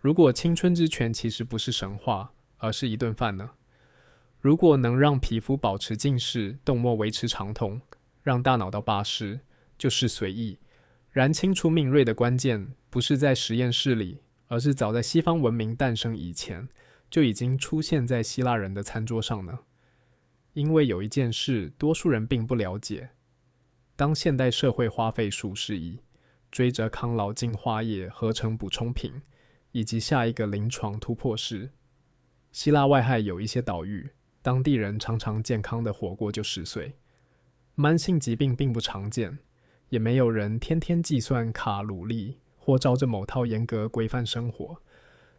如果青春之泉其实不是神话，而是一顿饭呢？如果能让皮肤保持静视，动脉维持长通，让大脑到罢时，就是随意。然清除敏锐的关键，不是在实验室里，而是早在西方文明诞生以前，就已经出现在希腊人的餐桌上呢。因为有一件事，多数人并不了解：当现代社会花费数十亿，追着康劳进化液合成补充品，以及下一个临床突破时，希腊外海有一些岛屿，当地人常常健康的活过90岁，慢性疾病并不常见，也没有人天天计算卡路里或照着某套严格规范生活。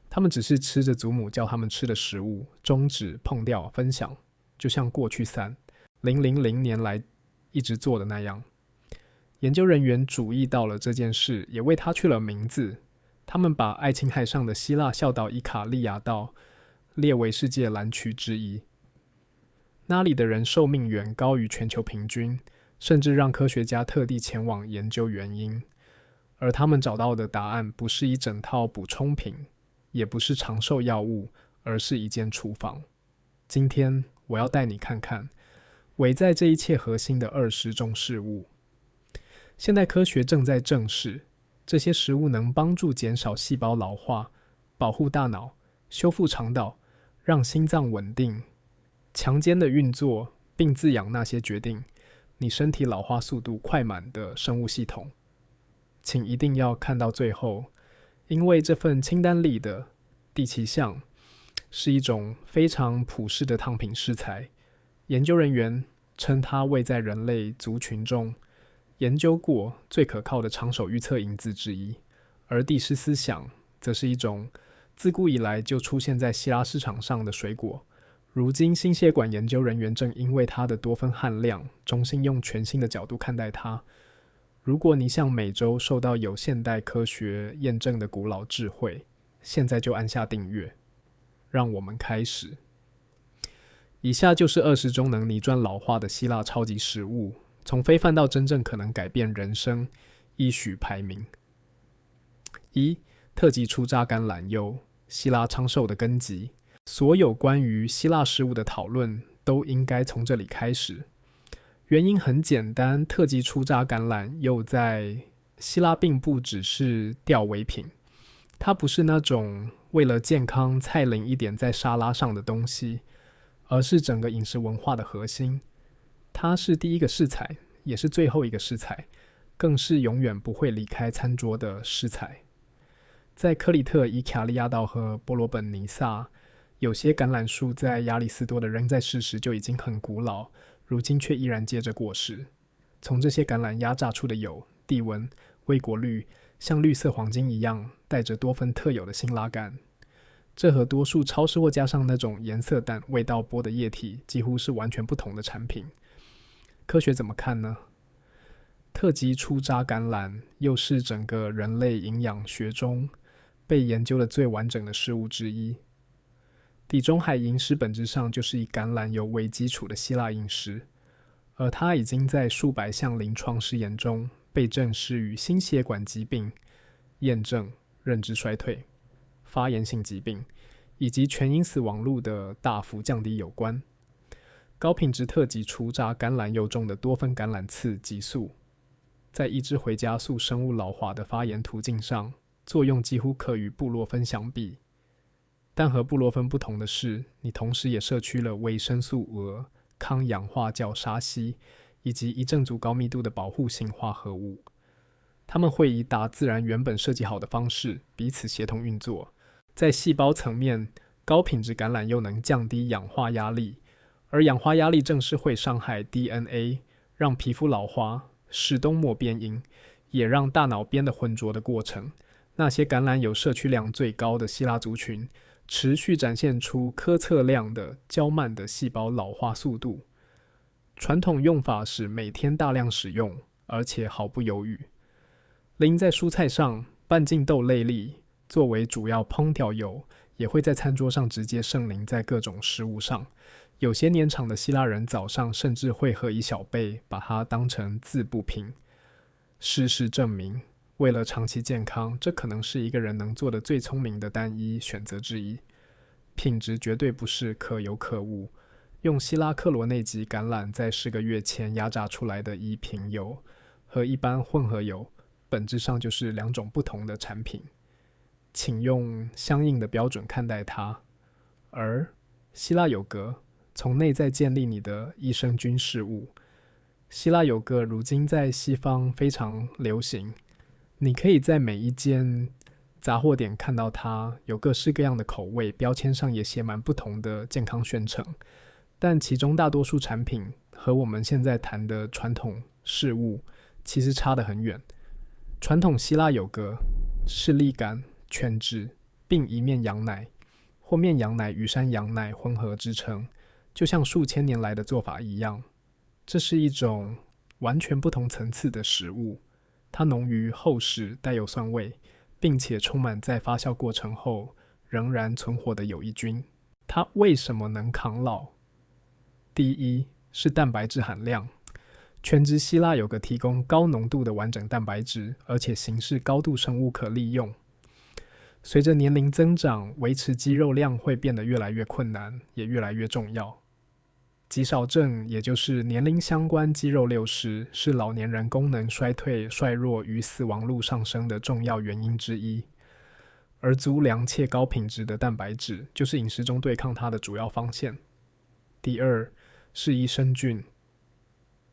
他们只是吃着祖母叫他们吃的食物，终止、碰掉、分享，就像过去3000年来一直做的那样。研究人员注意到了这件事，也为它取了名字。他们把爱琴海上的希腊小岛伊卡利亚岛列为世界蓝区之一。那里的人寿命远高于全球平均，甚至让科学家特地前往研究原因。而他们找到的答案不是一整套补充品，也不是长寿药物，而是一间厨房。今天我要带你看看围在这一切核心的20种事物。现代科学正在证实，这些食物能帮助减少细胞老化，保护大脑，修复肠道，让心脏稳定，强肩的运作，并滋养那些决定你身体老化速度快慢的生物系统。请一定要看到最后，因为这份清单里的第7项是一种非常普世的汤品食材，研究人员称它位在人类族群中研究过最可靠的长手预测因子之一。而第14项则是一种自古以来就出现在希腊市场上的水果，如今心血管研究人员正因为它的多酚含量，重新用全新的角度看待它。如果你想每周受到有现代科学验证的古老智慧，现在就按下订阅。让我们开始。以下就是20种能逆转老化的希腊超级食物，从非饭到真正可能改变人生，依序排名。1. 特级初榨橄榄油，希腊长寿的根基。所有关于希腊食物的讨论都应该从这里开始。原因很简单，特级初榨橄榄油在希腊并不只是调味品，它不是那种为了健康菜淋一点在沙拉上的东西，而是整个饮食文化的核心。它是第一个食材，也是最后一个食材，更是永远不会离开餐桌的食材。在克里特、伊卡利亚岛和波罗本尼撒，有些橄榄树在亚里斯多的仍在世时就已经很古老，如今却依然结着果实。从这些橄榄压榨出的油、地纹、微果绿，像绿色黄金一样，带着多酚特有的辛辣感。这和多数超市或加上那种颜色淡、味道波的液体几乎是完全不同的产品。科学怎么看呢？特级初榨橄榄又是整个人类营养学中被研究的最完整的事物之一。地中海饮食本质上就是以橄榄油为基础的希腊饮食，而它已经在数百项临床试验中被证实与心血管疾病、验证、认知衰退、发炎性疾病以及全因死亡率的大幅降低有关。高品质特级初榨橄榄油中的多酚橄榄刺激素，在抑制回家素生物老化的发炎途径上，作用几乎可与布洛芬相比。但和布洛芬不同的是，你同时也摄取了维生素俄、抗氧化角鲨烯以及一正组高密度的保护性化合物。它们会以大自然原本设计好的方式彼此协同运作。在细胞层面，高品质橄榄油能降低氧化压力，而氧化压力正是会伤害 DNA， 让皮肤老化、使冬膜变硬，也让大脑变得浑浊的过程。那些橄榄油摄取量最高的希腊族群，持续展现出可测量的较慢的细胞老化速度。传统用法是每天大量使用，而且毫不犹豫。淋在蔬菜上，拌进豆类里，作为主要烹调油，也会在餐桌上直接盛淋在各种食物上。有些年长的希腊人早上甚至会喝一小杯，把它当成滋补品。事实证明，为了长期健康，这可能是一个人能做的最聪明的单一选择之一。品质绝对不是可有可无。用希拉克罗内基橄榄在10个月前压榨出来的一瓶油，和一般混合油本质上就是2种不同的产品，请用相应的标准看待它。而希腊有格从内在建立你的益生菌事物。希腊有格如今在西方非常流行，你可以在每一间杂货店看到它，有各式各样的口味，标签上也写满不同的健康宣称，但其中大多数产品和我们现在谈的传统事物其实差得很远。传统希腊有格是粒感全脂并一面羊奶或面羊奶与山羊奶混合制成，就像数千年来的做法一样。这是一种完全不同层次的食物，它浓郁厚实，带有酸味，并且充满在发酵过程后仍然存活的有益菌。它为什么能抗老？第一是蛋白质含量。全脂希腊有个提供高浓度的完整蛋白质，而且形式高度生物可利用。随着年龄增长，维持肌肉量会变得越来越困难，也越来越重要。肌少症，也就是年龄相关肌肉流失，是老年人功能衰退、衰弱与死亡率上升的重要原因之一。而足量且高品质的蛋白质，就是饮食中对抗它的主要方向。第二是益生菌。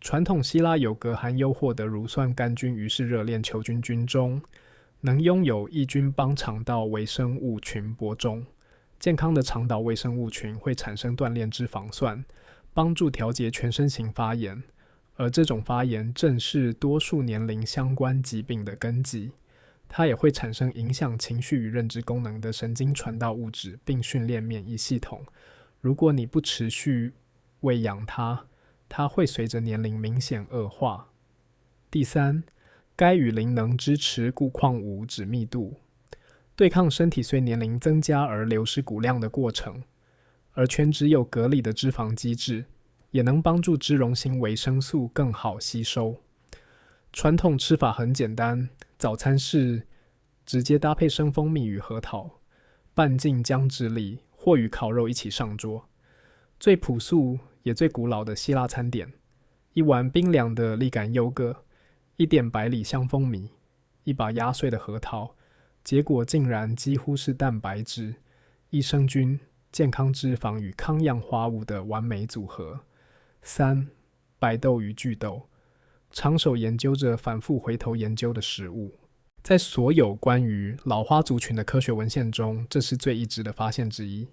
传统希腊有格含优获得乳酸杆菌于是热链球菌菌中，能拥有益菌帮肠道微生物群播种。健康的肠道微生物群会产生锻炼脂肪酸，帮助调节全身型发炎，而这种发炎正是多数年龄相关疾病的根基。它也会产生影响情绪与认知功能的神经传导物质，并训练免疫系统。如果你不持续喂养它，它会随着年龄明显恶化。第三，钙与磷能支持固矿物质密度，对抗身体随年龄增加而流失骨量的过程。而全脂有隔离的脂肪机制，也能帮助脂溶性维生素更好吸收。传统吃法很简单，早餐是直接搭配生蜂蜜与核桃，拌进姜汁里，或与烤肉一起上桌。最朴素也最古老的希腊餐点，一碗冰凉的粒感优格，一点百里香蜂蜜，一把压碎的核桃，结果竟然几乎是蛋白质、益生菌、健康脂肪与抗氧化物的完美组合。三，白豆与巨豆，长手研究着反复回头研究的食物。在所有关于老花族群的科学文献中，这是最一致的发现之一。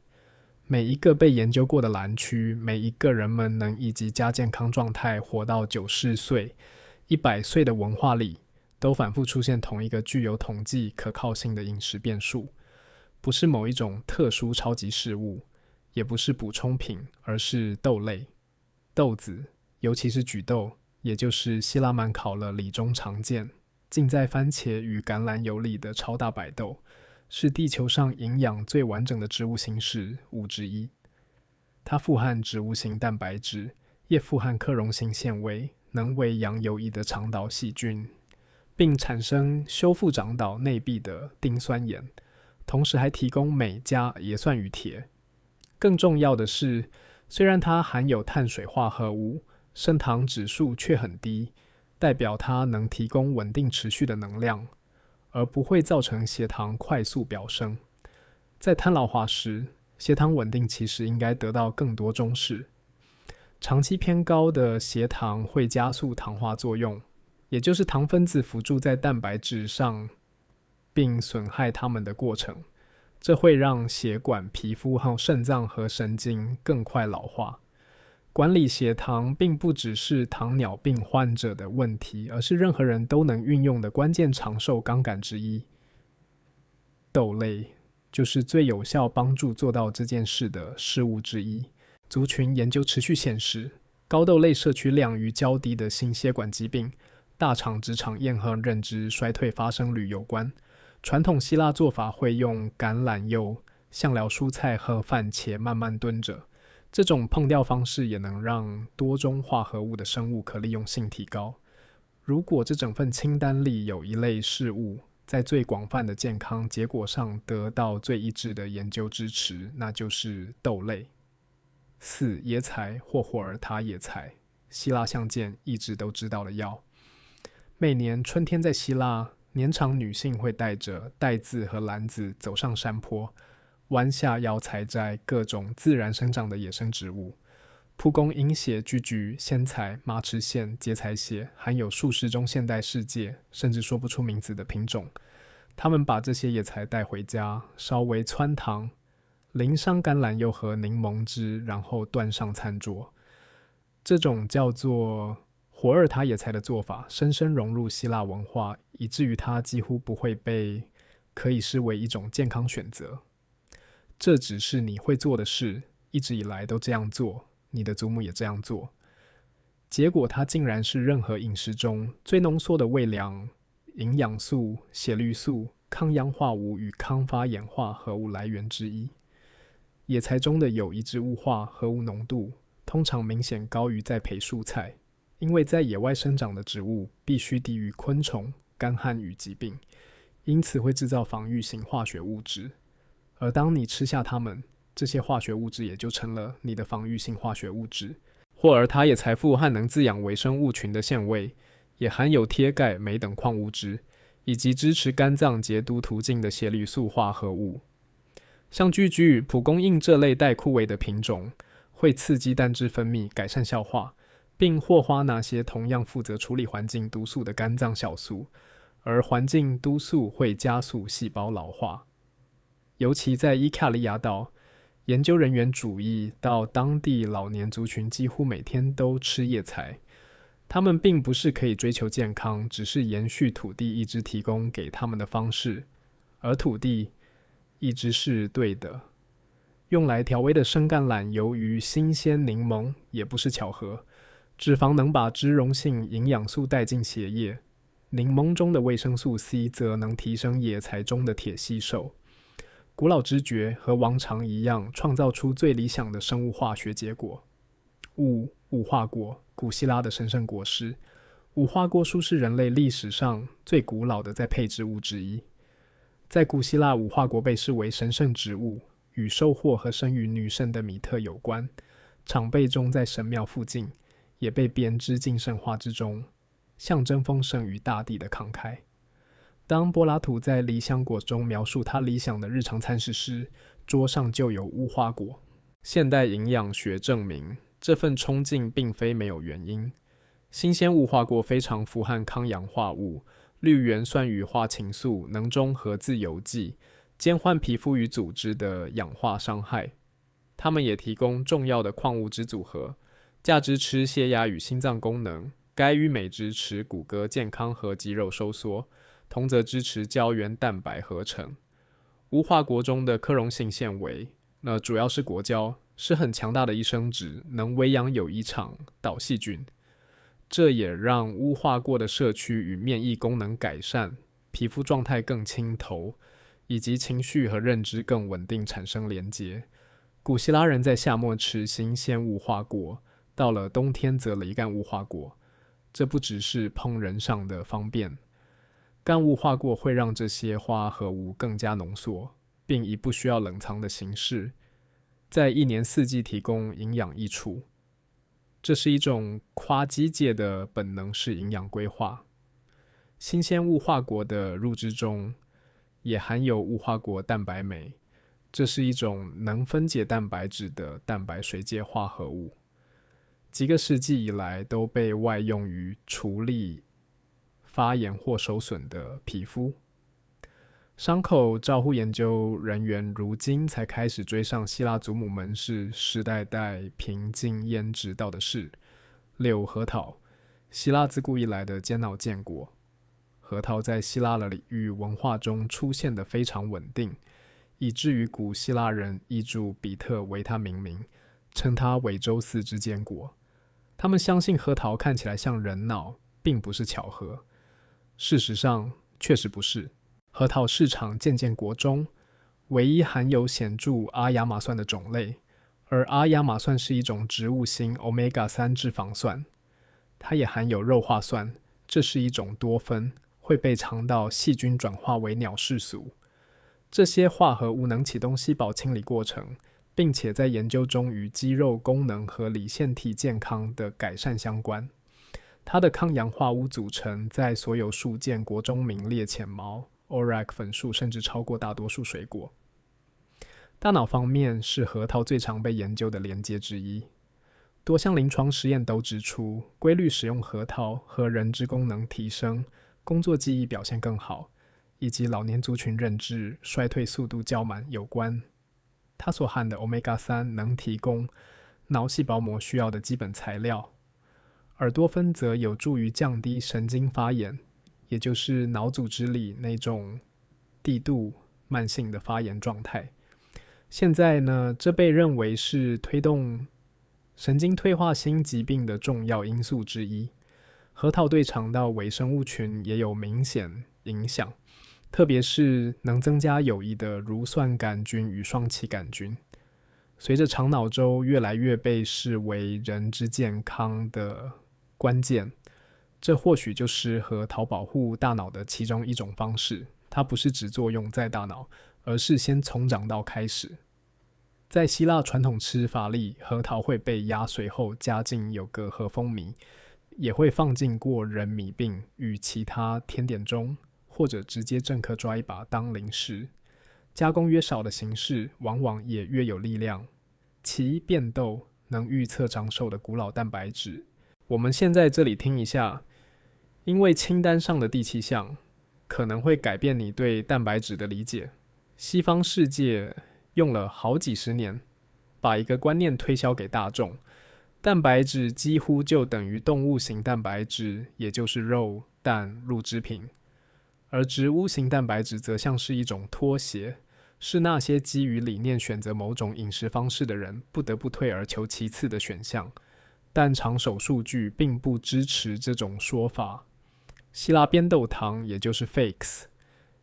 每一个被研究过的蓝区，每一个人们能以极佳健康状态活到90岁、100岁的文化里，都反复出现同一个具有统计可靠性的饮食变数。不是某一种特殊超级事物，也不是补充品，而是豆类。豆子，尤其是莒豆，也就是希拉曼考了里中常见，浸在番茄与橄榄油里的超大白豆，是地球上营养最完整的植物性食物之一。它富含植物性蛋白质，也富含克隆性纤维，能喂养有益的肠道细菌，并产生修复肠道内壁的丁酸盐，同时还提供镁、钾、也算与铁。更重要的是，虽然它含有碳水化合物，升糖指数却很低，代表它能提供稳定持续的能量，而不会造成血糖快速飙升。在碳老化时，血糖稳定其实应该得到更多重视。长期偏高的血糖会加速糖化作用，也就是糖分子辅助在蛋白质上，并损害它们的过程。这会让血管、皮肤和肾脏和神经更快老化。管理血糖并不只是糖尿病患者的问题，而是任何人都能运用的关键长寿杠杆之一。豆类就是最有效帮助做到这件事的事物之一。族群研究持续显示，高豆类摄取量与较低的心血管疾病、大肠直肠炎和认知衰退发生率有关。传统希腊做法会用橄榄油、香料蔬菜和番茄慢慢炖着，这种烹调方式也能让多种化合物的生物可利用性提高。如果这整份清单里有一类事物在最广泛的健康结果上得到最一致的研究支持，那就是豆类。4. 野采或霍尔塔野采，希腊相见一直都知道的药。每年春天在希腊，年长女性会带着袋子和篮子走上山坡，弯下腰采摘各种自然生长的野生植物。蒲公英血、菊苣、仙采、马齿苋、结采血，含有数十种现代世界甚至说不出名字的品种。他们把这些野材带回家，稍微汆糖，淋上橄榄油和柠檬汁，然后端上餐桌。这种叫做火尔塔野菜的做法深深融入希腊文化，以至于它几乎不会被可以视为一种健康选择。这只是你会做的事，一直以来都这样做，你的祖母也这样做。结果它竟然是任何饮食中最浓缩的微量营养素、血绿素、抗氧化物与抗发炎化合物来源之一。野菜中的有一质物化合物浓度通常明显高于栽培蔬菜，因为在野外生长的植物必须抵御昆虫、干旱与疾病，因此会制造防御型化学物质。而当你吃下它们，这些化学物质也就成了你的防御性化学物质。霍尔塔也财富和能滋养微生物群的纤维，也含有铁、钙、镁等矿物质，以及支持肝脏解毒途径的血绿素化合物。像菊苣、蒲公英这类待枯萎的品种，会刺激蛋汁分泌，改善消化，并霍花那些同样负责处理环境毒素的肝脏酵素，而环境毒素会加速细胞老化。尤其在伊卡利亚岛，研究人员主意到当地老年族群几乎每天都吃叶菜。他们并不是可以追求健康，只是延续土地一直提供给他们的方式，而土地一直是对的。用来调味的生橄榄由于新鲜柠檬也不是巧合，脂肪能把脂溶性营养素带进血液，柠檬中的维生素 C 则能提升野菜中的铁吸收。古老知觉和往常一样，创造出最理想的生物化学结果。无花果，古希腊的神圣果实。无花果树是人类历史上最古老的再配置物之一。在古希腊，无花果被视为神圣植物，与收获和生育女神的米特有关，常被种在神庙附近，也被编织进神话之中，象征丰盛与大地的慷慨。当柏拉图在《理想国》中描述他理想的日常餐食时，桌上就有无花果。现代营养学证明，这份冲劲并非没有原因。新鲜无花果非常富含抗氧化物、绿原酸与花青素，能中和自由基，减缓皮肤与组织的氧化伤害。它们也提供重要的矿物质组合，价支持血压与心脏功能，钙与镁支持骨骼健康和肌肉收缩，铜则支持胶原蛋白合成。无花果中的可溶性纤维，主要是果胶，是很强大的益生质，能维养有益场导细菌。这也让无花果的摄取与免疫功能改善，皮肤状态更清透，以及情绪和认知更稳定产生连结。古希腊人在夏末吃新鲜无花果，到了冬天则擂干无花果。这不只是烹饪上的方便，干无花果会让这些化合物更加浓缩，并以不需要冷藏的形式，在一年四季提供营养益处。这是一种跨机界的本能式营养规划。新鲜无花果的入汁中也含有无花果蛋白酶，这是一种能分解蛋白质的蛋白水解化合物。几个世纪以来都被外用于处理发炎或受损的皮肤。伤口照护研究人员如今才开始追上希腊祖母们是世代代凭经验知道的事。6. 核桃，希腊自古以来的坚脑坚果。核桃在希腊的领域文化中出现得非常稳定，以至于古希腊人依著比特为它命名，称它为宙斯之坚果。他们相信核桃看起来像人脑，并不是巧合。事实上，确实不是。核桃市场渐渐国中，唯一含有显著阿亚马酸的种类，而阿亚马酸是一种植物性 Omega-3 脂肪酸，它也含有肉化酸，这是一种多酚，会被肠道细菌转化为鸟氏素。这些化合物能启动细胞清理过程，并且在研究中与肌肉功能和理腺体健康的改善相关。它的抗氧化物组成在所有数建国中名列前茅 ，ORAC 分数甚至超过大多数水果。大脑方面是核桃最常被研究的连接之一。多项临床实验都指出，规律使用核桃和认知功能提升、工作记忆表现更好，以及老年族群认知衰退速度较慢有关。它所含的 Omega-3 能提供脑细胞膜需要的基本材料，而多酚则有助于降低神经发炎，也就是脑组织里那种低度慢性的发炎状态。现在呢，这被认为是推动神经退化性疾病的重要因素之一。核桃对肠道微生物群也有明显影响，特别是能增加有益的乳酸杆菌与双歧杆菌。随着肠脑洲越来越被视为人之健康的关键，这或许就是核桃保护大脑的其中一种方式。它不是只作用在大脑，而是先从肠道开始。在希腊传统吃法里，核桃会被压碎后加进有个和风米，也会放进过人米饼与其他甜点中，或者直接正可抓一把当零食。加工越少的形式，往往也越有力量。其变豆能预测长寿的古老蛋白质。我们现在这里听一下，因为清单上的第7项可能会改变你对蛋白质的理解。西方世界用了好几十年，把一个观念推销给大众，蛋白质几乎就等于动物型蛋白质，也就是肉、蛋、乳制品，而植物型蛋白质则像是一种拖鞋，是那些基于理念选择某种饮食方式的人不得不退而求其次的选项。但长手数据并不支持这种说法。希腊边豆糖也就是 Fakes，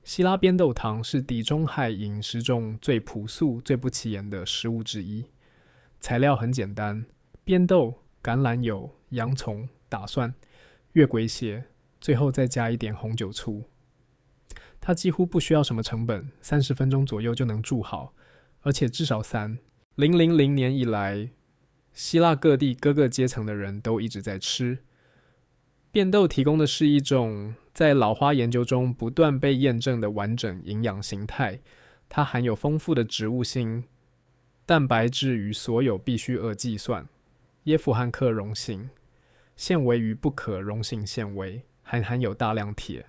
希腊边豆糖是地中海饮食中最朴素、最不起眼的食物之一。材料很简单，边豆、橄榄油、洋葱、大蒜、月桂屑，最后再加一点红酒醋。它几乎不需要什么成本，30分钟左右就能煮好，而且至少3000年以来，希腊各地各个阶层的人都一直在吃。变豆提供的是一种在老花研究中不断被验证的完整营养形态，它含有丰富的植物性蛋白质与所有必需氨基酸、耶夫和克溶性纤维与不可溶性纤维，还含有大量铁。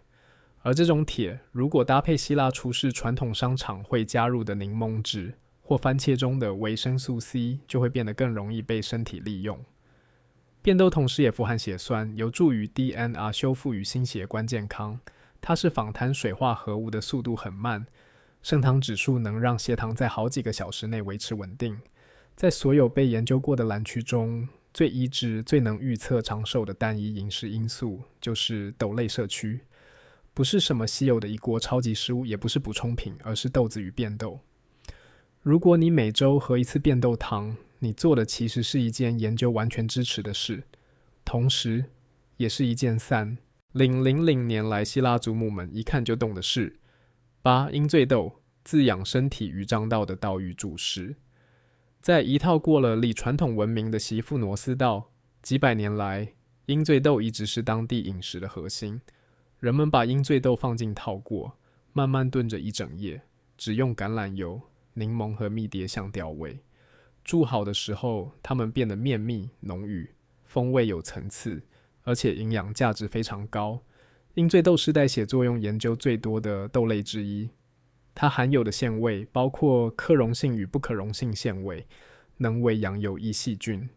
而这种铁如果搭配希腊厨师传统商场会加入的柠檬汁或番茄中的维生素 C， 就会变得更容易被身体利用。变豆同时也富含血栓，有助于 DNR 修复与心血管健康。它是仿碳水化合物的速度很慢，升糖指数能让血糖在好几个小时内维持稳定。在所有被研究过的蓝区中，最一致、最能预测长寿的单一饮食因素就是豆类摄取。不是什么稀有的一锅超级食物，也不是补充品，而是豆子与变豆。如果你每周喝一次变豆汤，你做的其实是一件研究完全支持的事，同时也是一件3000年来希腊祖母们一看就懂的事。把鹰嘴豆滋养身体与肠道的岛屿主食。在一套过了离传统文明的西弗诺斯岛，几百年来，鹰嘴豆一直是当地饮食的核心。人们把鹰嘴豆放进套过，慢慢炖着一整夜，只用橄榄油、柠檬和蜜迭香调味。煮好的时候，它们变得绵密浓郁，风味有层次，而且营养价值非常高。鹰嘴豆是代谢作用研究最多的豆类之一。它含有的纤维包括可溶性与不可溶性纤维，能为养有益细菌。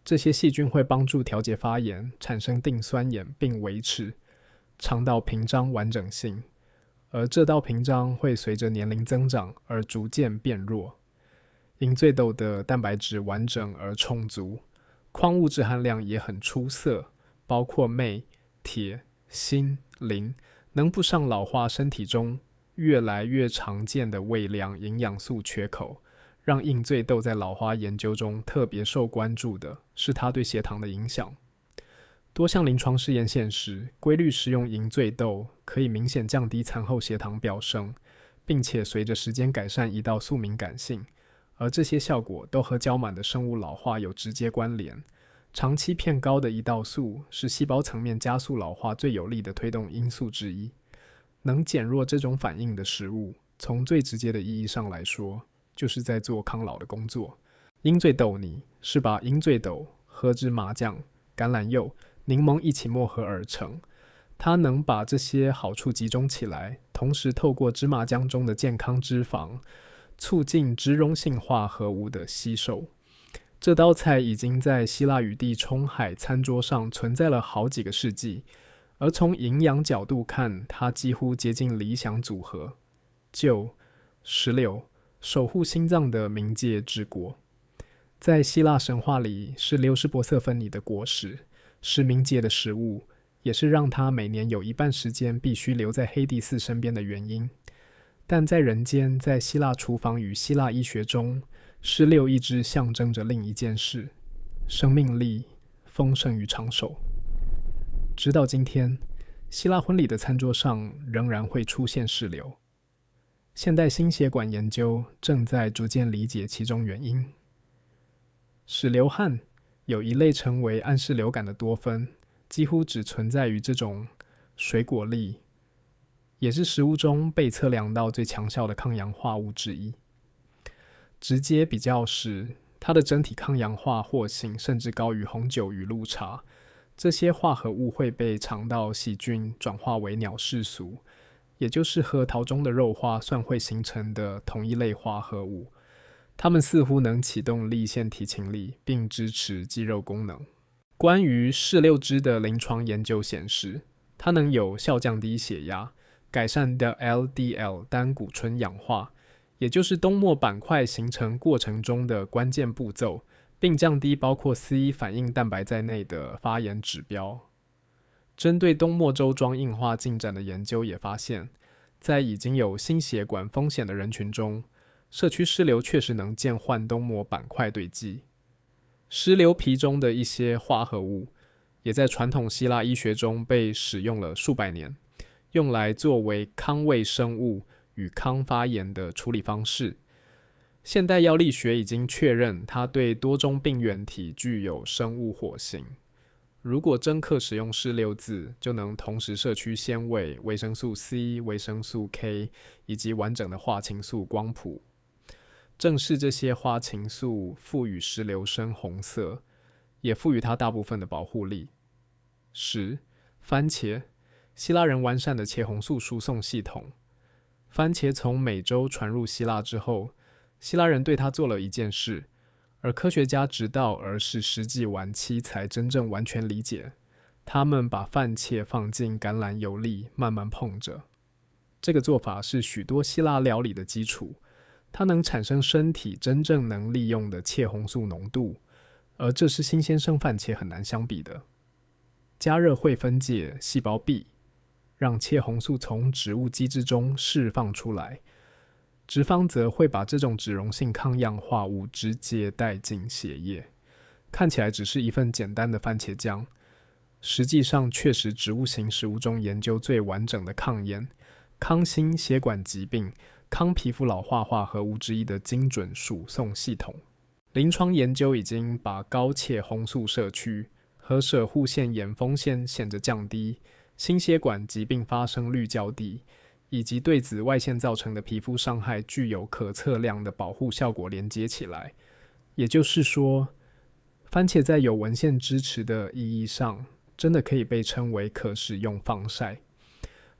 这些细菌会帮助调节发炎，产生定酸盐，并维持肠道屏障完整性，而这道屏障会随着年龄增长而逐渐变弱。鹰嘴豆的蛋白质完整而充足，矿物质含量也很出色，包括镁、铁、锌、磷，能补上老化身体中越来越常见的微量营养素缺口。让鹰嘴豆在老花研究中特别受关注的是它对血糖的影响。多项临床试验显示，规律食用银醉豆可以明显降低餐后血糖飙升，并且随着时间改善胰岛素敏感性，而这些效果都和较慢的生物老化有直接关联。长期偏高的胰岛素是细胞层面加速老化最有力的推动因素之一。能减弱这种反应的食物，从最直接的意义上来说，就是在做抗老的工作。鹰醉豆泥是把鹰醉豆和芝麻酱、橄榄柚、柠檬一起磨合而成，它能把这些好处集中起来，同时透过芝麻酱中的健康脂肪，促进脂溶性化合物的吸收。这道菜已经在希腊语地冲海餐桌上存在了好几个世纪，而从营养角度看，它几乎接近理想组合：臼、石榴，守护心脏的冥界之果。在希腊神话里，是流士伯瑟芬妮的果实，是冥界的食物，也是让他每年有一半时间必须留在黑帝斯身边的原因。但在人间，在希腊厨房与希腊医学中，石榴一直象征着另一件事：生命力、丰盛与长寿。直到今天，希腊婚礼的餐桌上仍然会出现石榴。现代心血管研究正在逐渐理解其中原因。矢硫酣有一类称为暗示流感的多酚，几乎只存在于这种水果粒，也是食物中被测量到最强效的抗氧化物之一。直接比较时，它的整体抗氧化活性甚至高于红酒与绿茶。这些化合物会被肠道细菌转化为鸟氏素，也就是核桃中的肉花蒜会形成的同一类化合物。它们似乎能启动粒线提情力，并支持肌肉功能。关于石榴汁的临床研究显示，它能有效降低血压，改善的 LDL 单谷醇氧化，也就是冬末板块形成过程中的关键步骤，并降低包括 C 反应蛋白在内的发炎指标。针对冬末周庄硬化进展的研究也发现，在已经有心血管风险的人群中，摄取石榴确实能减缓冬末板块堆积。石榴皮中的一些化合物也在传统希腊医学中被使用了数百年，用来作为抗胃生物与抗发炎的处理方式。现代药力学已经确认它对多种病原体具有生物活性。如果真刻使用石榴籽，就能同时摄取纤维、维生素 C、维生素 K 以及完整的花青素光谱。正是这些花青素赋予石榴深红色，也赋予它大部分的保护力。10. 番茄，希腊人完善的茄红素输送系统。番茄从美洲传入希腊之后，希腊人对它做了一件事，而科学家直到20世纪晚期才真正完全理解。他们把番茄放进橄榄油里慢慢碰着。这个做法是许多希腊料理的基础，它能产生身体真正能利用的茄红素浓度，而这是新鲜生番茄很难相比的。加热会分解细胞壁，让茄红素从植物机制中释放出来，脂肪则会把这种脂溶性抗氧化物直接带进血液。看起来只是一份简单的番茄酱，实际上却是植物型食物中研究最完整的抗炎、抗心血管疾病、抗皮肤老化化合物之一的精准输送系统。临床研究已经把高茄红素摄取和摄护腺炎风险显著降低，心血管疾病发生率较低，以及对紫外线造成的皮肤伤害具有可测量的保护效果连接起来。也就是说，番茄在有文献支持的意义上，真的可以被称为可使用防晒。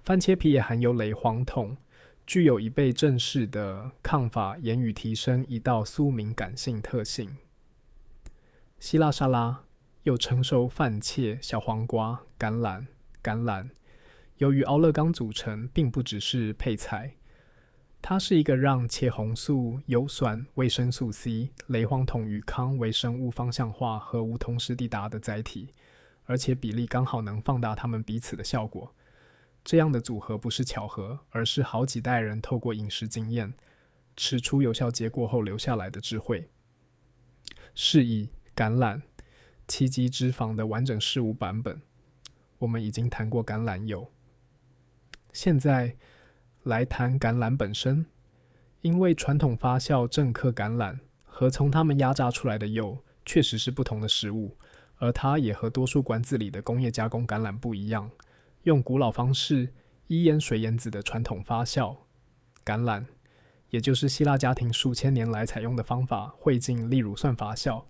番茄皮也含有类黄酮，具有已被证实的抗发炎与提升胰岛素敏感性特性。希腊沙拉又称熟番茄、小黄瓜、橄榄，由于奥勒冈组成，并不只是配菜，它是一个让茄红素、油酸、维生素 C、类黄酮与抗微生物方向化合物同时抵达的载体，而且比例刚好能放大它们彼此的效果。这样的组合不是巧合，而是好几代人透过饮食经验吃出有效结果后留下来的智慧。是以橄榄，七基脂肪的完整事物版本。我们已经谈过橄榄油，现在来谈橄榄本身。因为传统发酵正颗橄榄和从它们压榨出来的油确实是不同的食物，而它也和多数馆子里的工业加工橄榄不一样，用古老方式依盐水盐子的传统发酵橄榄，也就是希腊家庭数千年来采用的方法，汇进粒乳酸发酵，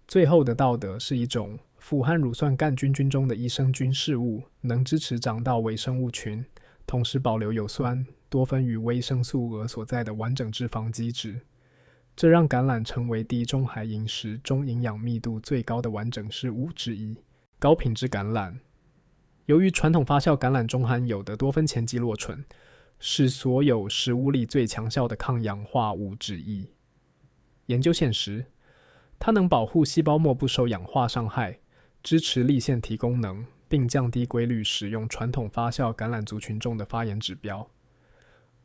最后得到的是一种富含乳酸杆菌菌中的益生菌事物，能支持长到微生物群，同时保留有酸、多酚与维生素鹅所在的完整脂肪基质。这让橄榄成为地中海饮食中营养密度最高的完整事物之一。高品质橄榄，由于传统发酵橄榄中含有的多酚前基洛醇是所有食物里最强效的抗氧化物之一。研究现实，它能保护细胞膜不受氧化伤害，支持粒线体功能，并降低规律使用传统发酵橄榄族群中的发炎指标。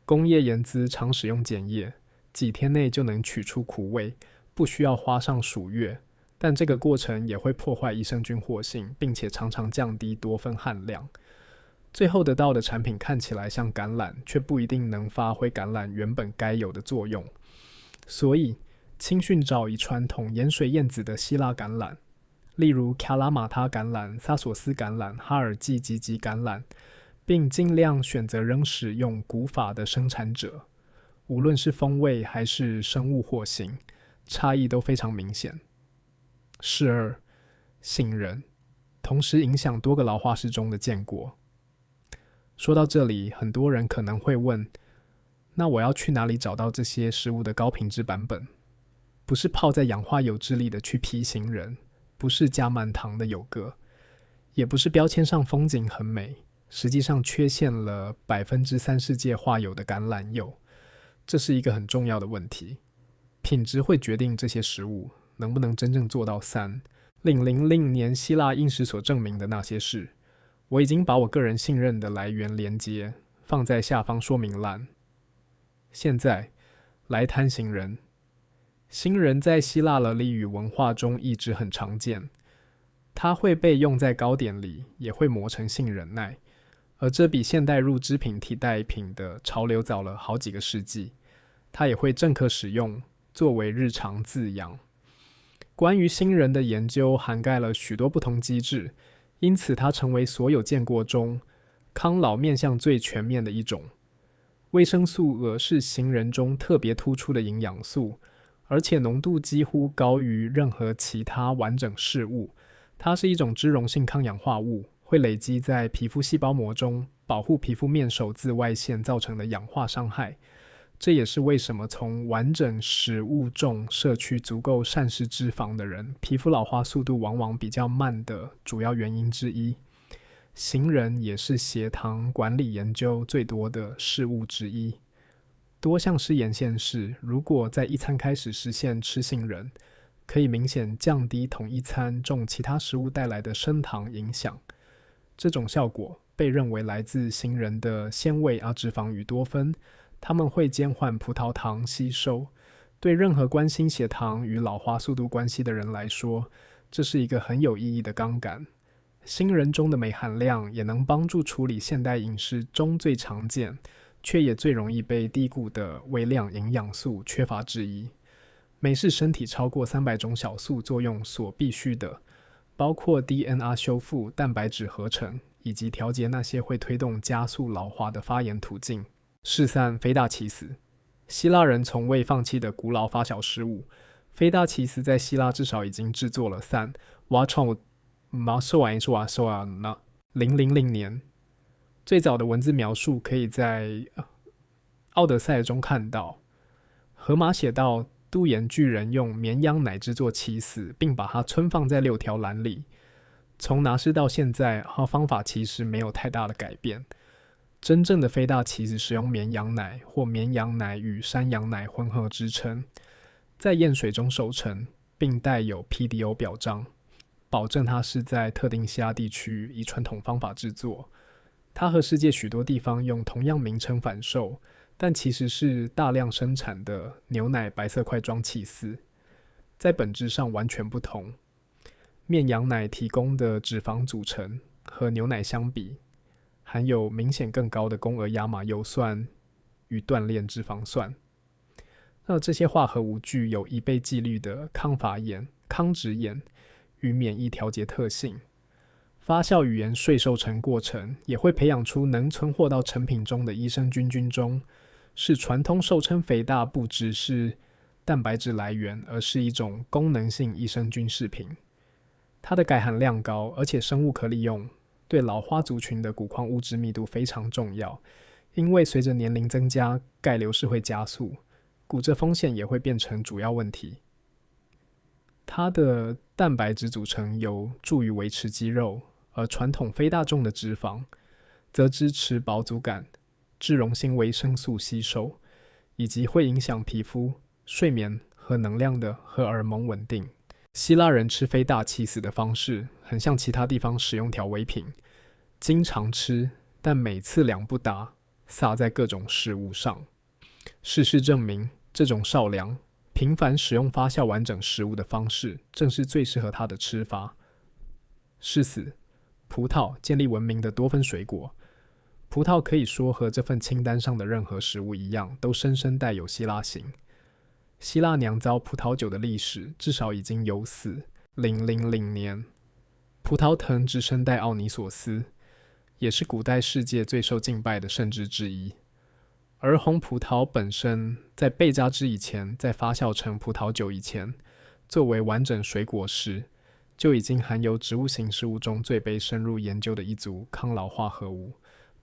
工业盐资常使用碱液，几天内就能取出苦味，不需要花上数月，但这个过程也会破坏益生菌活性，并且常常降低多酚含量。最后得到的产品看起来像橄榄，却不一定能发挥橄榄原本该有的作用。所以，轻训找以传统盐水燕子的希腊橄榄，例如卡拉马他橄榄、萨索斯橄榄、哈尔济吉吉橄榄，并尽量选择仍使用古法的生产者。无论是风味还是生物活性，差异都非常明显。事二，杏仁，同时影响多个老化室中的建果。说到这里，很多人可能会问，那我要去哪里找到这些食物的高品质版本？不是泡在氧化铀质里的去皮杏仁，不是加满糖的有铬，也不是标签上风景很美，实际上缺陷了3%世界化有的橄榄油。这是一个很重要的问题，品质会决定这些食物能不能真正做到3000年希腊饮食所证明的那些事。我已经把我个人信任的来源连结放在下方说明栏。现在来谈杏仁。杏仁在希腊勒利语文化中一直很常见，它会被用在糕点里，也会磨成杏仁奶，而这比现代乳制品替代品的潮流早了好几个世纪。它也会正可使用，作为日常滋养。关于杏仁的研究涵盖了许多不同机制，因此它成为所有见过中康老面向最全面的一种。维生素鹅是杏仁中特别突出的营养素，而且浓度几乎高于任何其他完整事物。它是一种脂溶性抗氧化物，会累积在皮肤细胞膜中，保护皮肤面首自外泄造成的氧化伤害。这也是为什么从完整食物中摄取足够膳食脂肪的人，皮肤老化速度往往比较慢的主要原因之一。杏仁也是血糖管理研究最多的事物之一。多项试验显示，如果在一餐开始实现吃杏仁，可以明显降低同一餐中其他食物带来的升糖影响。这种效果被认为来自杏仁的鲜味、脂肪与多酚，它们会减缓葡萄糖吸收。对任何关心血糖与老化速度关系的人来说，这是一个很有意义的杠杆。杏仁中的镁含量也能帮助处理现代饮食中最常见却也最容易被低估的微量营养素缺乏之一。镁是身体超过300种小素作用所必须的，包括 DNA 修复、蛋白质合成，以及调节那些会推动加速老化的发炎途径。试散菲大奇斯，希腊人从未放弃的古老发酵食物。菲大奇斯在希腊至少已经制作了000年。最早的文字描述可以在奥德赛中看到。荷马写到，杜岩巨人用绵羊奶制作起司，并把它存放在6条篮里。从拿失到现在，方法其实没有太大的改变。真正的菲大奇斯使用绵羊奶或绵羊奶与山羊奶混合制成，在盐水中熟成，并带有 PDO 表彰，保证它是在特定希腊地区以传统方法制作。它和世界许多地方用同样名称贩售，但其实是大量生产的牛奶白色块状起司，在本质上完全不同。面羊奶提供的脂肪组成和牛奶相比，含有明显更高的宫俄亚马油酸与锻炼脂肪酸。那这些化合物具有已被记录的抗发炎、抗脂炎与免疫调节特性。发酵语言睡受成过程也会培养出能存活到成品中的益生菌菌中，使传统受称肥大不只是蛋白质来源，而是一种功能性益生菌饰品。它的钙含量高，而且生物可利用，对老花族群的骨矿物质密度非常重要。因为随着年龄增加，钙流失会加速，骨折风险也会变成主要问题。它的蛋白质组成有助于维持肌肉，而传统非大众的脂肪则支持饱足感、脂溶性维生素吸收，以及会影响皮肤、睡眠和能量的荷尔蒙稳定。希腊人吃非大起司的方式很像其他地方使用调味品，经常吃，但每次量不大，撒在各种食物上。事实证明，这种少量、频繁使用发酵完整食物的方式，正是最适合他的吃法。诗词：葡萄，建立文明的多酚水果。葡萄可以说和这份清单上的任何食物一样，都深深带有希腊形。希腊酿造葡萄酒的历史至少已经有4000年。葡萄藤只生代奥尼索斯，也是古代世界最受敬拜的圣枝之一。而红葡萄本身在被榨汁以前，在发酵成葡萄酒以前，作为完整水果时，就已经含有植物性食物中最被深入研究的一组抗老化合物。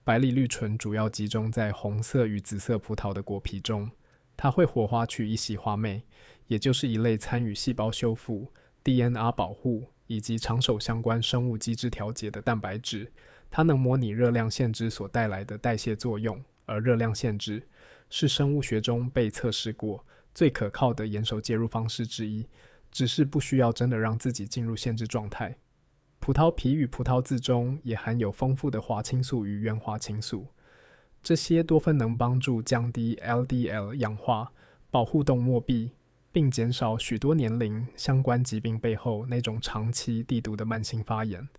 白藜绿醇主要集中在红色与紫色葡萄的果皮中，它会活化去一烯花酶，也就是一类参与细胞修复、DNA 保护以及长手相关生物机制调节的蛋白质。它能模拟热量限制所带来的代谢作用，而热量限制是生物学中被测试过最可靠的严守介入方式之一，只是不需要真的让自己进入限制状态。葡萄皮与葡萄籽中也含有丰富的花青素与原花青素，这些多酚能帮助降低 LDL 氧化，保护动脉壁，并减少许多年龄相关疾病背后那种长期地毒的慢性发炎。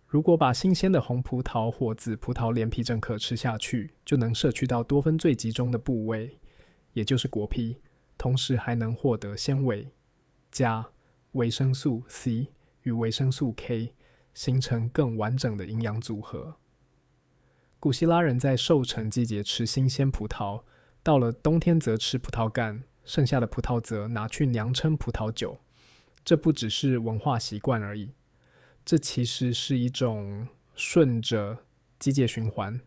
如果把新鲜的红葡萄或紫葡萄连皮整颗吃下去，就能摄取到多酚最集中的部位，也就是果皮，同时还能获得纤维、钾、维生素 C 与维生素 K， 形成更完整的营养组合。古希腊人在收成季节吃新鲜葡萄，到了冬天则吃葡萄干，剩下的葡萄则拿去酿成葡萄酒。这不只是文化习惯而已，这其实是一种顺着机械循环，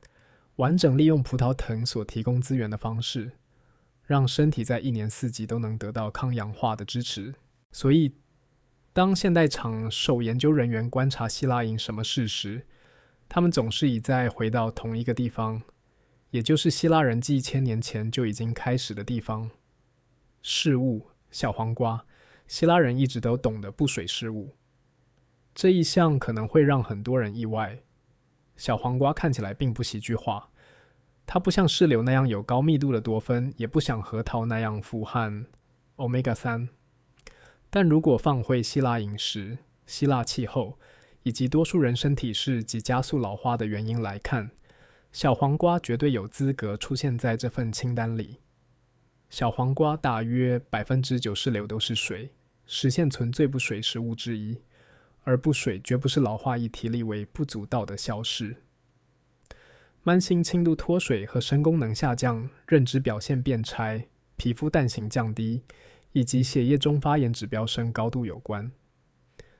完整利用葡萄藤所提供资源的方式，让身体在一年四季都能得到抗氧化的支持。所以当现代场手研究人员观察希腊饮什么事时，他们总是一再回到同一个地方，也就是希腊人继1000年前就已经开始的地方——事物，小黄瓜。希腊人一直都懂得不水事物，这一项可能会让很多人意外。小黄瓜看起来并不戏剧化，它不像石榴那样有高密度的多酚，也不像核桃那样富含 Omega-3。但如果放回希腊饮食、希腊气候以及多数人身体是及加速老化的原因来看，小黄瓜绝对有资格出现在这份清单里。小黄瓜大约96%都是水，是现存最不水食物之一，而不水绝不是老化议题里为不足道的消失。慢性轻度脱水和肾功能下降、认知表现变差、皮肤弹性降低，以及血液中发炎指标升高度有关。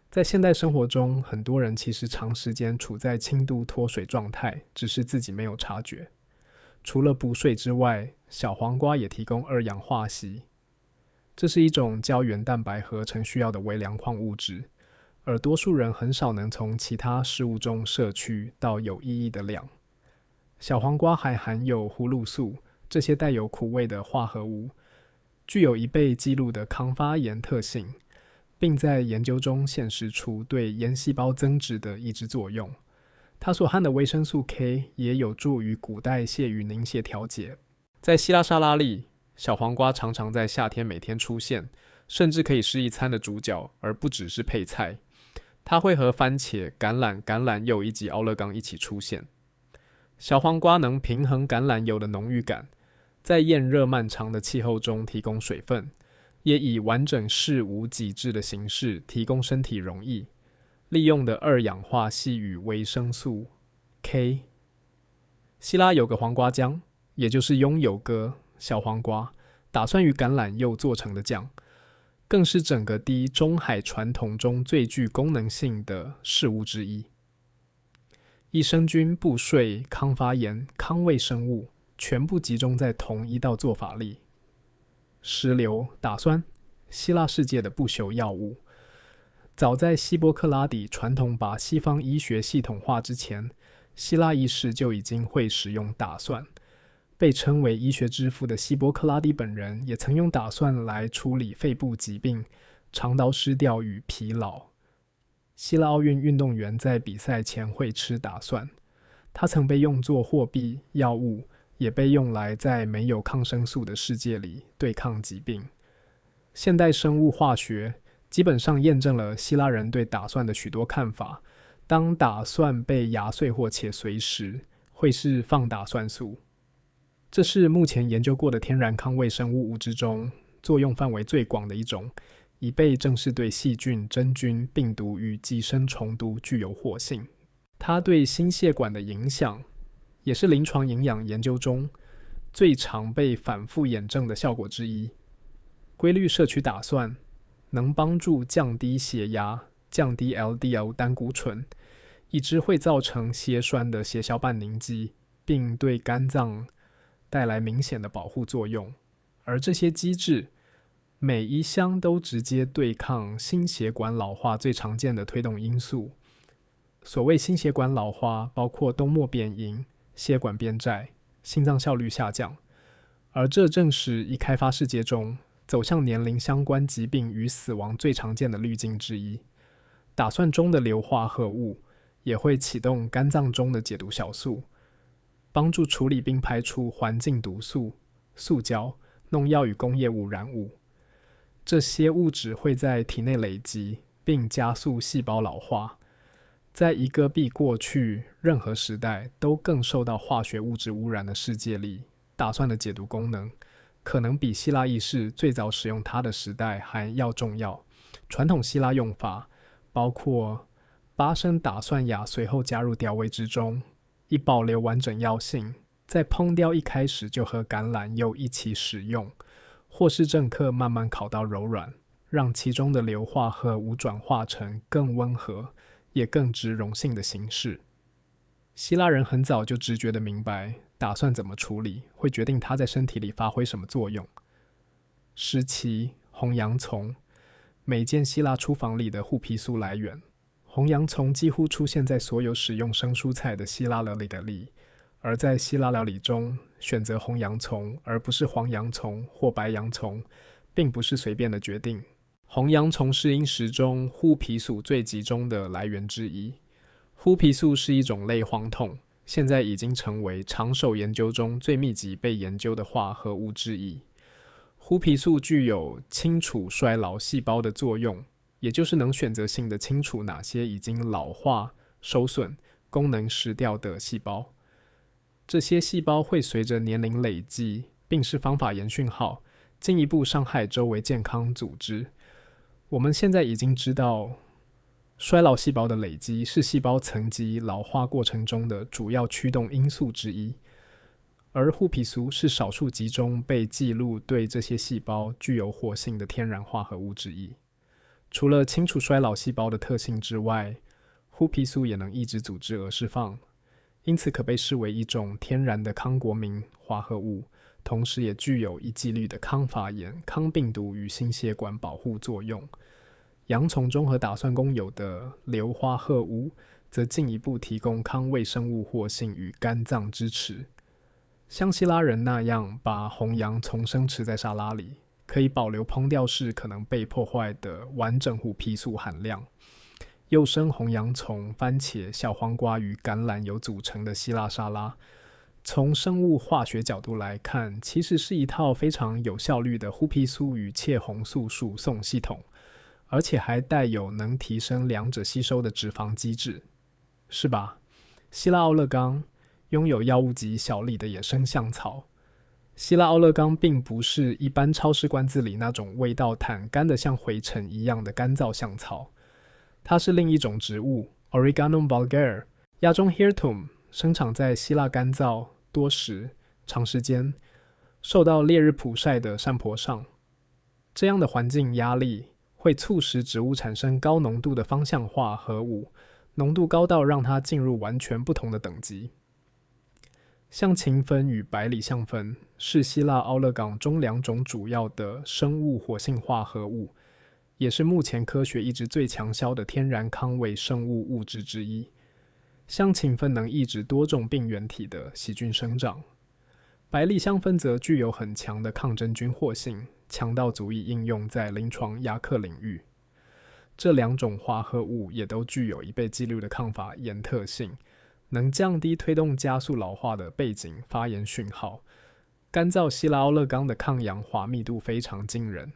在现代生活中，很多人其实长时间处在轻度脱水状态，只是自己没有察觉。除了补水之外，小黄瓜也提供二氧化硒，这是一种胶原蛋白合成需要的微量矿物质，而多数人很少能从其他食物中摄取到有意义的量。小黄瓜还含有葫芦素，这些带有苦味的化合物具有已被记录的抗发炎特性，并在研究中显示出对炎细胞增殖的抑制作用。它所含的维生素 K 也有助于骨代谢与凝血调节。在希腊沙拉里，小黄瓜常常在夏天每天出现，甚至可以是一餐的主角，而不只是配菜。它会和番茄、橄榄油以及奥勒冈一起出现。小黄瓜能平衡橄榄油的浓郁感，在炎热漫长的气候中提供水分，也以完整事无己质的形式提供身体溶液，利用的二氧化硒与维生素 K。 希拉有个黄瓜酱，也就是拥有个小黄瓜、打蒜与橄榄油做成的酱，更是整个地中海传统中最具功能性的事物之一。益生菌、布税、抗发炎、抗胃生物全部集中在同一道做法里。石榴、打蒜，希腊世界的不朽药物。早在希波克拉底传统把西方医学系统化之前，希腊医师就已经会使用打蒜。被称为医学之父的希波克拉底本人也曾用打蒜来处理肺部疾病、肠道失调与疲劳。希腊奥运运动员在比赛前会吃打蒜，它曾被用作货币、药物，也被用来在没有抗生素的世界里对抗疾病。现代生物化学基本上验证了希腊人对打蒜的许多看法。当打蒜被压碎或切碎时，会释放打蒜素，这是目前研究过的天然抗胃生物物质中作用范围最广的一种，已被正式对细菌、真菌、病毒与寄生虫毒具有活性。它对心血管的影响，也是临床营养研究中最常被反复验证的效果之一。规律摄取打蒜能帮助降低血压、降低 LDL 胆固醇，以致会造成血栓的血小板凝集，并对肝脏带来明显的保护作用。而这些机制每一项都直接对抗心血管老化最常见的推动因素。所谓心血管老化，包括动脉变硬、血管变窄、心脏效率下降，而这正是已开发世界中走向年龄相关疾病与死亡最常见的滤镜之一。打蒜中的硫化合物也会启动肝脏中的解毒酵素，帮助处理并排出环境毒素、塑胶、农药与工业污染物。这些物质会在体内累积，并加速细胞老化。在一个比过去任何时代都更受到化学物质污染的世界里，打蒜的解毒功能可能比希腊医师最早使用它的时代还要重要。传统希腊用法包括8升打蒜芽随后加入调味之中，以保留完整药性，在烹调一开始就和橄榄油一起使用，或是正客慢慢烤到柔软，让其中的硫化合物转化成更温和也更植溶性的形式。希腊人很早就直觉地明白打蒜怎么处理会决定它在身体里发挥什么作用。时期、红洋葱，每间希腊厨房里的槲皮素来源。红洋葱几乎出现在所有使用生蔬菜的希腊料理里，而在希腊料理中选择红洋葱而不是黄洋葱或白洋葱，并不是随便的决定。红洋葱是因食中槲皮素最集中的来源之一。槲皮素是一种类黄酮，现在已经成为长寿研究中最密集被研究的化合物之一。槲皮素具有清除衰老细胞的作用，也就是能选择性的清除哪些已经老化、受损、功能失掉的细胞。这些细胞会随着年龄累积，并是方法言讯号，进一步伤害周围健康组织。我们现在已经知道，衰老细胞的累积是细胞层级老化过程中的主要驱动因素之一，而槲皮素是少数集中被记录对这些细胞具有活性的天然化合物之一。除了清除衰老细胞的特性之外，槲皮素也能抑制组织而释放，因此可被视为一种天然的抗国民化合物，同时也具有一剂律的抗发炎、抗病毒与心血管保护作用。洋葱中和打蒜共有的硫化合物则进一步提供抗胃生物活性与肝脏支持。像希腊人那样把红洋葱生吃在沙拉里，可以保留烹调时可能被破坏的完整槲皮素含量。又生红洋葱、番茄、小黄瓜与橄榄油组成的希腊沙拉，从生物化学角度来看，其实是一套非常有效率的槲皮素与茄红素输送系统。而且还带有能提升两者吸收的脂肪机制，是吧？希腊奥勒冈拥有药物级小粒的野生香草。希腊奥勒冈并不是一般超市罐子里那种味道坦干的像灰尘一样的干燥香草，它是另一种植物 Origanum vulgare Yajong hirtum， 生长在希腊干燥、多石、长时间受到烈日曝晒的山坡上。这样的环境压力会促使植物产生高浓度的芳香化合物，浓度高到让它进入完全不同的等级。象芹酚与百里香酚是希腊奥勒冈中两种主要的生物活性化合物，也是目前科学一直最强销的天然康胃生物物质之一。象芹酚能抑制多种病原体的细菌生长，百里香酚则具有很强的抗真菌活性，强到足以应用在临床牙科领域。这两种化合物也都具有一倍几率的抗发炎特性，能降低推动加速老化的背景发炎讯号。干燥希腊奥勒冈的抗氧化密度非常惊人，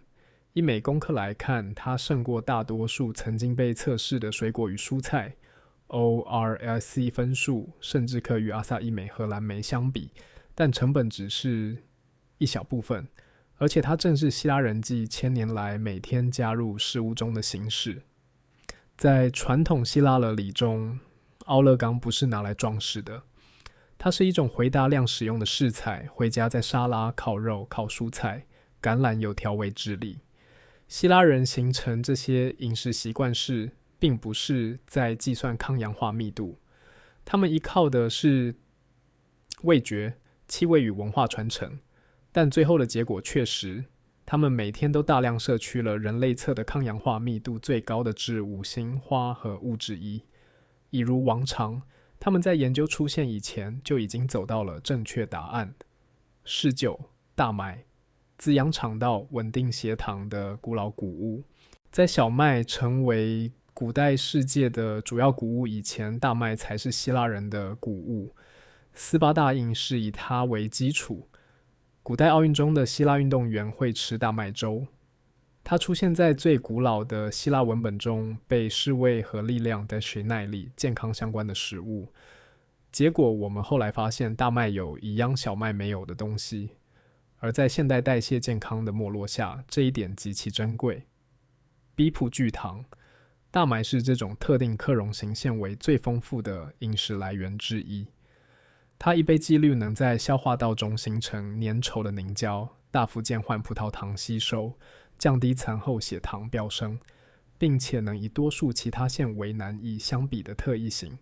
以每公克来看，它胜过大多数曾经被测试的水果与蔬菜。ORSC 分数甚至可与阿萨伊美和蓝莓相比，但成本只是一小部分，而且它正是希腊人继1000年来每天加入食物中的形式。在传统希腊的礼中，奥勒冈不是拿来装饰的，它是一种回大量使用的饰材，会加在沙拉、烤肉、烤蔬菜、橄榄油调味汁里。希腊人形成这些饮食习惯是并不是在计算抗氧化密度，他们依靠的是味觉、气味与文化传承，但最后的结果确实，他们每天都大量摄取了人类测的抗氧化密度最高的致5星化合物之一。一如往常，他们在研究出现以前就已经走到了正确答案。侍酒、大麦，滋养肠道、稳定血糖的古老谷物。在小麦成为古代世界的主要谷物以前，大麦才是希腊人的谷物。斯巴达饮是以它为基础。古代奥运中的希腊运动员会吃大麦粥，它出现在最古老的希腊文本中，被视为和力量、耐力、健康相关的食物。结果我们后来发现，大麦有一样小麦没有的东西，而在现代代谢健康的没落下，这一点极其珍贵。比普聚糖，大麦是这种特定克隆型纤维最丰富的饮食来源之一。它一倍几率能在消化道中形成粘稠的凝胶，大幅减缓葡萄糖吸收，降低餐后血糖飙升，并且能以多数其他纤维难以相比的特异型，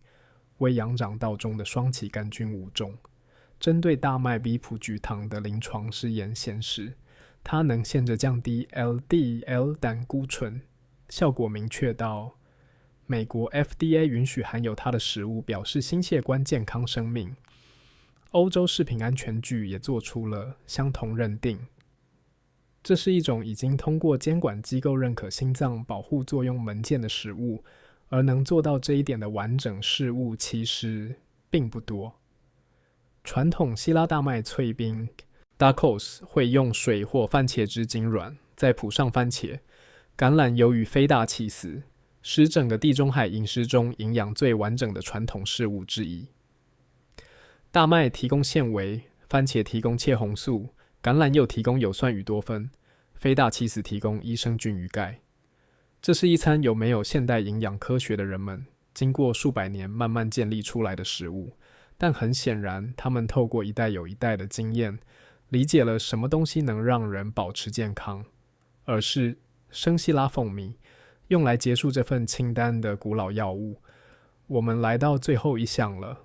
为养长道中的双歧杆菌物种。针对大麦比普聚糖的临床试验显示，它能限制降低 LDL 胆固醇，效果明确到美国 FDA 允许含有它的食物表示心血管健康生命。欧洲食品安全局也做出了相同认定。这是一种已经通过监管机构认可心脏保护作用门件的食物，而能做到这一点的完整事物其实并不多。传统希腊大麦脆冰 Dakos 会用水或番茄汁浸软，再铺上番茄、橄榄油与非大气丝，使整个地中海饮食中营养最完整的传统事物之一。大麦提供纤维，番茄提供茄红素，橄榄油提供有酸与多酚，非大气丝提供益生菌与钙。这是一餐有没有现代营养科学的人们经过数百年慢慢建立出来的食物，但很显然，他们透过一代又一代的经验，理解了什么东西能让人保持健康，而是生希拉凤蜜，用来结束这份清单的古老药物。我们来到最后一项了。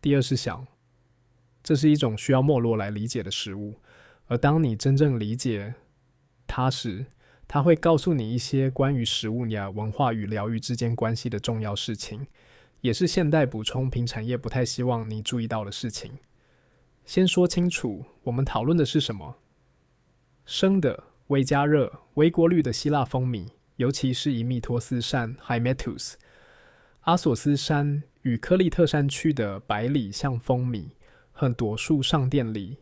第二是想，这是一种需要没落来理解的食物，而当你真正理解它时，它会告诉你一些关于食物呀、文化与疗愈之间关系的重要事情，也是现代补充品产业不太希望你注意到的事情。先说清楚，我们讨论的是什么？生的、微加热、微过滤的希腊蜂蜜，尤其是以密托斯山 Hymettus、阿索斯山与科利特山区的百里香蜂蜜和朵树上殿里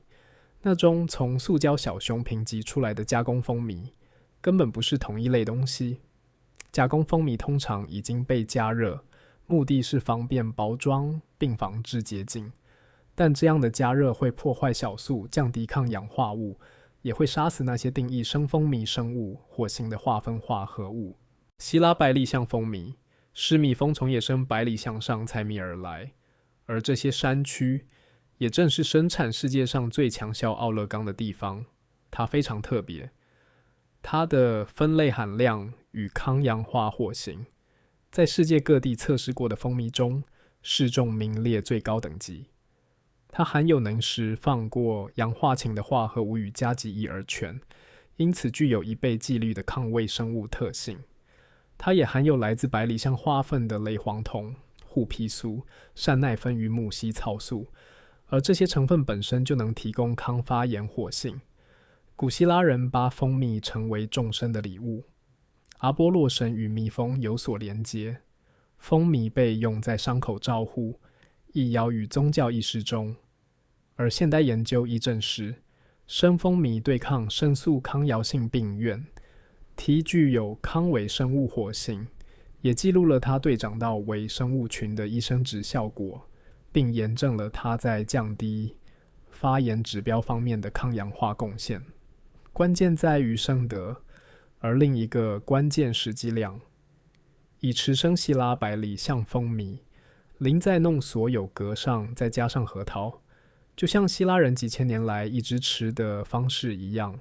那种从塑胶小熊评级出来的加工蜂蜜，根本不是同一类东西。加工蜂蜜通常已经被加热，目的是方便包装并防治结晶，但这样的加热会破坏酵素，降低抗氧化物，也会杀死那些定义生蜂蜜生物火星的化分化合物。希拉百里象蜂蜜是蜜蜂从野生百里象上采蜜而来，而这些山区也正是生产世界上最强效奥勒冈的地方。它非常特别，它的酚类含量与抗氧化活性在世界各地测试过的蜂蜜中适中名列最高等级。它含有能释放过氧化氢的化合物与加基乙二醛，因此具有一倍剂率的抗微生物特性。它也含有来自百里象花酚的类黄酮、护皮素、善奈酚与木烯草素，而这些成分本身就能提供抗发炎活性。古希腊人把蜂蜜称为众生的礼物，阿波洛神与蜜蜂有所连结，蜂蜜被用在伤口照护、医药与宗教仪式中，而现代研究已证实，生蜂蜜对抗生素抗药性病原T 具有抗微生物活性，也记录了它对长到微生物群的益生质效果，并验证了它在降低发炎指标方面的抗氧化贡献。关键在于生得，而另一个关键实际量。以持生希拉百里象蜂蜜淋在弄所有格上，再加上核桃，就像希腊人几千年来一直吃的方式一样，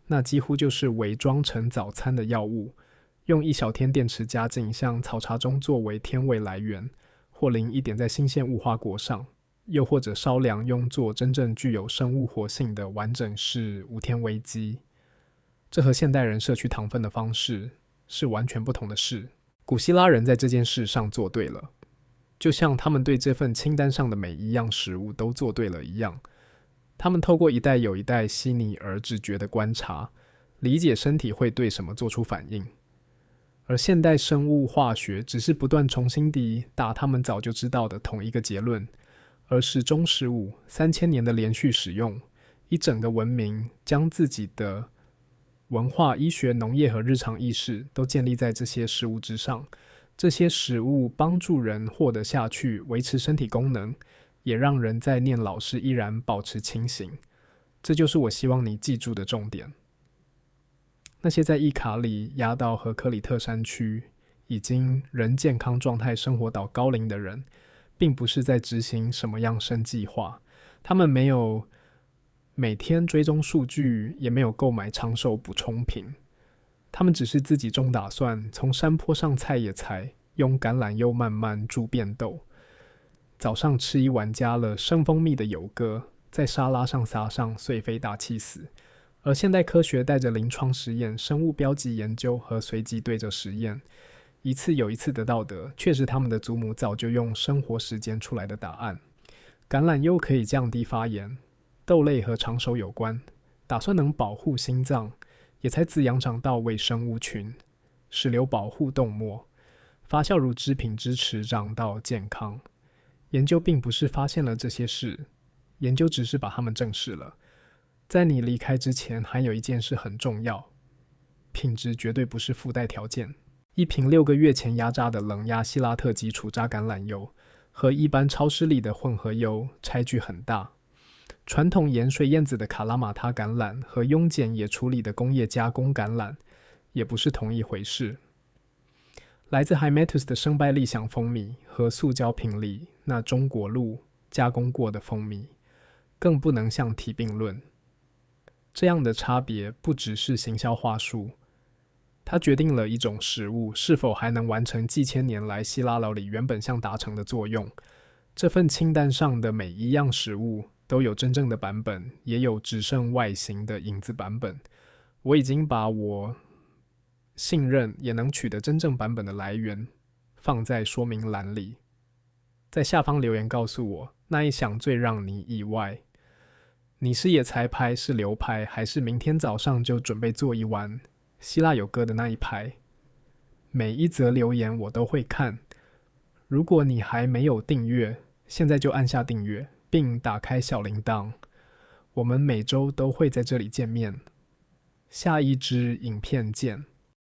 那几乎就是伪装成早餐的药物，用一小天电池加进像草茶中作为天味来源，或淋一点在新鲜无花果上，又或者稍量用作真正具有生物活性的完整式无添危机。这和现代人摄取糖分的方式是完全不同的事。古希腊人在这件事上做对了，就像他们对这份清单上的每一样食物都做对了一样。他们透过一代又一代细腻而直觉的观察，理解身体会对什么做出反应。而现代生物化学只是不断重新地打他们早就知道的同一个结论，而始终失误。3000年的连续使用，一整个文明将自己的文化、医学、农业和日常意识都建立在这些食物之上。这些食物帮助人活得下去，维持身体功能，也让人在年老时依然保持清醒。这就是我希望你记住的重点。那些在伊卡里、亚岛和克里特山区已经人健康状态生活到高龄的人，并不是在执行什么样生计划，他们没有每天追踪数据，也没有购买长寿补充品，他们只是自己中打算，从山坡上采野菜，用橄榄油慢慢煮变豆，早上吃一碗加了生蜂蜜的油鸽，在沙拉上撒上碎飞大气死。而现代科学带着临床实验、生物标记研究和随机对着实验，一次又一次的道德，却是他们的祖母早就用生活实践出来的答案。橄榄油可以降低发炎，豆类和长寿有关，打算能保护心脏，也才滋养长到微生物群，石榴保护动脉，发酵乳制品支持长到健康。研究并不是发现了这些事，研究只是把它们证实了。在你离开之前，还有一件事很重要，品质绝对不是附带条件。一瓶6个月前压榨的冷压希拉特基础榨橄榄油，和一般超市里的混合油差距很大。传统盐水燕子的卡拉马他橄榄和用碱也处理的工业加工橄榄也不是同一回事。来自 Hymettus 的生百利响蜂蜜和塑胶瓶里那中国路加工过的蜂蜜，更不能相提并论。这样的差别不只是行销话术，它决定了一种食物是否还能完成几千年来希腊料理原本想达成的作用。这份清单上的每一样食物都有真正的版本，也有只剩外形的影子版本。我已经把我信任也能取得真正版本的来源放在说明栏里，在下方留言告诉我那一项最让你意外。你是野菜派，是流派，还是明天早上就准备做一碗希腊有歌的那一派？每一则留言我都会看。如果你还没有订阅，现在就按下订阅，并打开小铃铛。我们每周都会在这里见面。下一支影片见。